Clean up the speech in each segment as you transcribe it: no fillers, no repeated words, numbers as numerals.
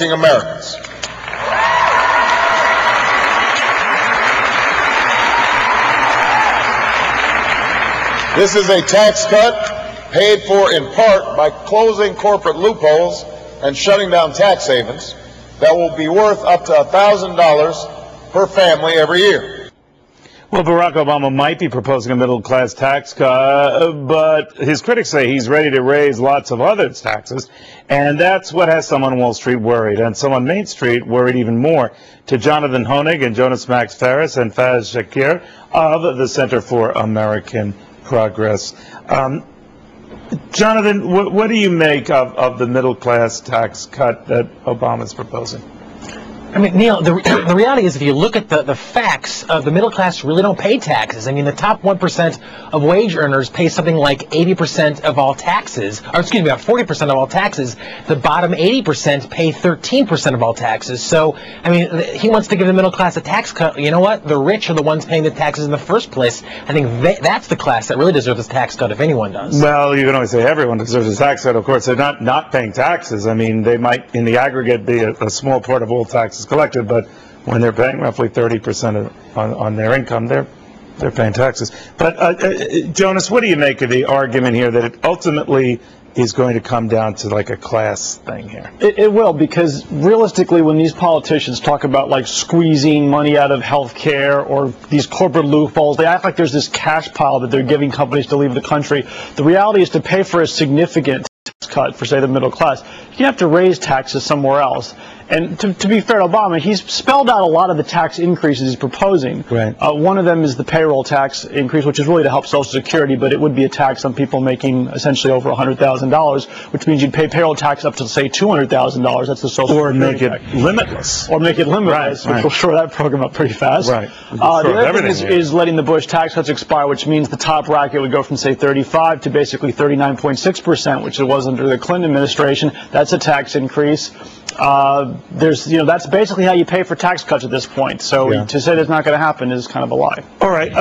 working Americans. This is a tax cut paid for in part by closing corporate loopholes and shutting down tax havens that will be worth up to $1,000 per family every year. Well, Barack Obama might be proposing a middle-class tax cut, but his critics say he's ready to raise lots of other taxes, and that's what has some on Wall Street worried, and some on Main Street worried even more. To Jonathan Hoenig and Jonas Max Ferris and Faiz Shakir of the Center for American Progress. Jonathan, what do you make of the middle-class tax cut that Obama's proposing? I mean, Neil, the reality is if you look at the facts, the middle class really don't pay taxes. I mean, the top 1% of wage earners pay something like 80% of all taxes, or excuse me, about 40% of all taxes. The bottom 80% pay 13% of all taxes. So, I mean, he wants to give the middle class a tax cut. You know what? The rich are the ones paying the taxes in the first place. I think that's the class that really deserves a tax cut if anyone does. Well, you can always say everyone deserves a tax cut. Of course, they're not paying taxes. I mean, they might, in the aggregate, be a small part of all taxes collected, but when they're paying roughly 30% on their income, they're paying taxes. But Jonas, what do you make of the argument here that it ultimately is going to come down to like a class thing here? It will, because realistically, when these politicians talk about like squeezing money out of health care or these corporate loopholes, they act like there's this cash pile that they're giving companies to leave the country. The reality is, to pay for a significant tax cut for, say, the middle class, you have to raise taxes somewhere else. And to be fair to Obama, he's spelled out a lot of the tax increases he's proposing. Right. One of them is the payroll tax increase, which is really to help Social Security, but it would be a tax on people making essentially over $100,000, which means you'd pay payroll tax up to, say, $200,000. That's the Social Or Security make it tax. limitless. Or make it limitless, right. which will shore that program up pretty fast. Right. The other thing is letting the Bush tax cuts expire, which means the top bracket would go from, say, 35 to basically 39.6%, which it was under the Clinton administration. That's a tax increase. That's basically how you pay for tax cuts at this point. So to say that's not going to happen is kind of a lie. All right.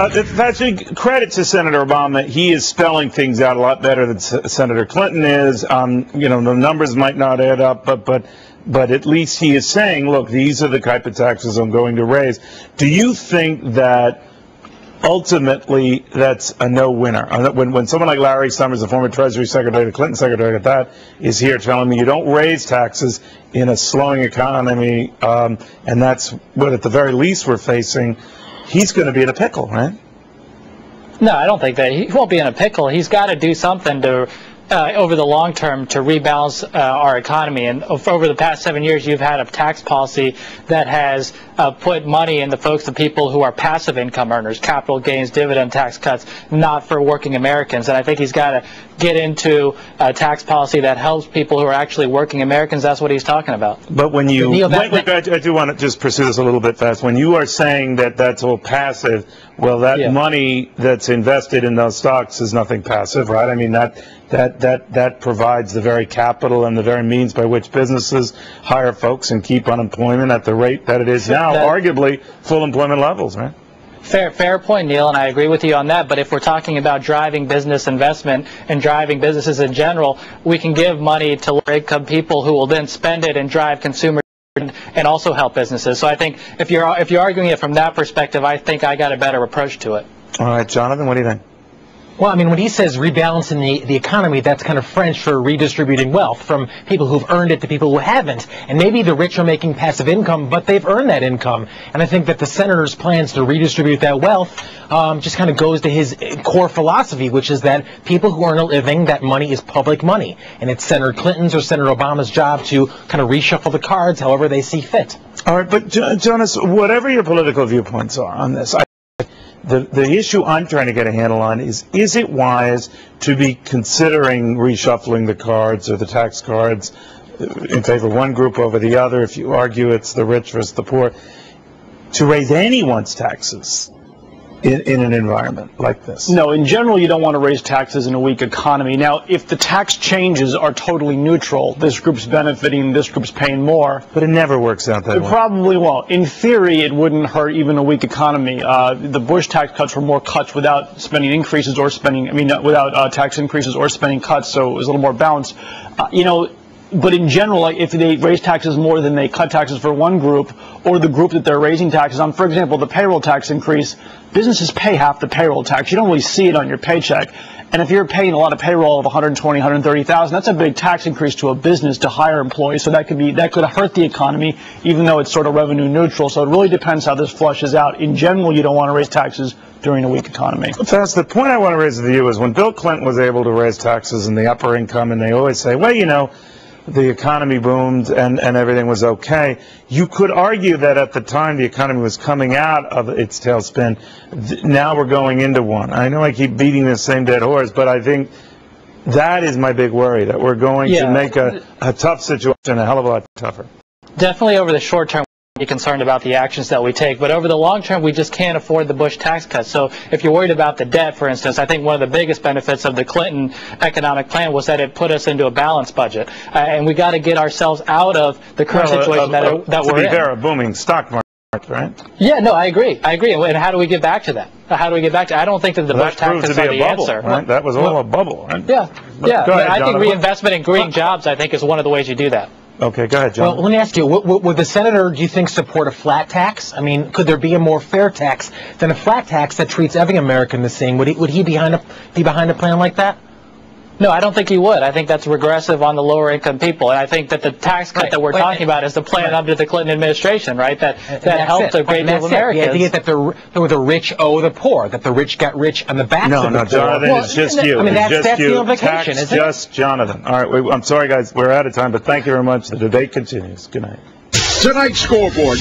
Credit to Senator Obama. He is spelling things out a lot better than Senator Clinton is. The numbers might not add up, but at least he is saying, look, these are the type of taxes I'm going to raise. Do you think that ultimately that's a no-winner? When someone like Larry Summers, the former Treasury Secretary, the Clinton Secretary at that, is here telling me you don't raise taxes in a slowing economy, and that's what at the very least we're facing, he's going to be in a pickle, right? No, I don't think that. He won't be in a pickle. He's got to do something to over the long term to rebalance our economy. And over the past 7 years, you've had a tax policy that has put money in the people who are passive income earners, capital gains, dividend tax cuts, not for working Americans. And I think he's got to get into a tax policy that helps people who are actually working Americans. That's what he's talking about. But when you, I do want to just pursue this a little bit fast. When you are saying that that's all passive, well, that money that's invested in those stocks is nothing passive, right? I mean, that provides the very capital and the very means by which businesses hire folks and keep unemployment at the rate that it is now, arguably full employment levels, right? Fair point, Neil, and I agree with you on that. But if we're talking about driving business investment and driving businesses in general, we can give money to lower-income people who will then spend it and drive consumer and also help businesses. So I think if you're arguing it from that perspective, I think I got a better approach to it. All right, Jonathan, what do you think? Well, I mean, when he says rebalancing the economy, that's kind of French for redistributing wealth from people who've earned it to people who haven't. And maybe the rich are making passive income, but they've earned that income. And I think that the senator's plans to redistribute that wealth just kind of goes to his core philosophy, which is that people who earn a living, that money is public money. And it's Senator Clinton's or Senator Obama's job to kind of reshuffle the cards however they see fit. All right, but Jonas, whatever your political viewpoints are on this, the issue I'm trying to get a handle on is it wise to be considering reshuffling the cards or the tax cards in favor of one group over the other, if you argue it's the rich versus the poor, to raise anyone's taxes in an environment like this? No, in general, you don't want to raise taxes in a weak economy. Now, if the tax changes are totally neutral, this group's benefiting, this group's paying more. But it never works out that way. It probably won't. In theory, it wouldn't hurt even a weak economy. The Bush tax cuts were more cuts without spending increases or without tax increases or spending cuts, so it was a little more balanced. But in general, like if they raise taxes more than they cut taxes for one group, or the group that they're raising taxes on, for example, the payroll tax increase, businesses pay half the payroll tax. You don't really see it on your paycheck. And if you're paying a lot of payroll of 120, 130,000, that's a big tax increase to a business to hire employees. So that could hurt the economy, even though it's sort of revenue neutral. So it really depends how this flushes out. In general, you don't want to raise taxes during a weak economy. That's the point I want to raise with you is when Bill Clinton was able to raise taxes in the upper income, and they always say, well, you know, the economy boomed and everything was okay. You could argue that at the time the economy was coming out of its tailspin. Now we're going into one. I know I keep beating this same dead horse, but I think that is my big worry, that we're going to make a tough situation a hell of a lot tougher. Definitely over the short term, be concerned about the actions that we take, but over the long term we just can't afford the Bush tax cuts. So if you're worried about the debt, for instance, I think one of the biggest benefits of the Clinton economic plan was that it put us into a balanced budget, and we got to get ourselves out of the current situation that we're in. To be fair, a booming stock market, right? Yeah, no, I agree. And how do we get back to that? How do we get back to? I don't think that the Bush tax cuts are the answer. Right? That was all a bubble, right? Yeah, but I think reinvestment in green jobs, I think, is one of the ways you do that. Okay, go ahead, John. Well, let me ask you, would the senator, do you think, support a flat tax? I mean, could there be a more fair tax than a flat tax that treats every American the same? Would he be behind a plan like that? No, I don't think he would. I think that's regressive on the lower income people. And I think that the tax cut that we're talking about is the plan under the Clinton administration, right? That helped a great deal of Americans. The idea that the rich owe the poor, that the rich got rich on the backs of the poor. No, Jonathan, it's just you. I mean, it's that's you. the implication, isn't it? Just Jonathan. All right, I'm sorry, guys. We're out of time, but thank you very much. The debate continues. Good night. Tonight's scoreboard.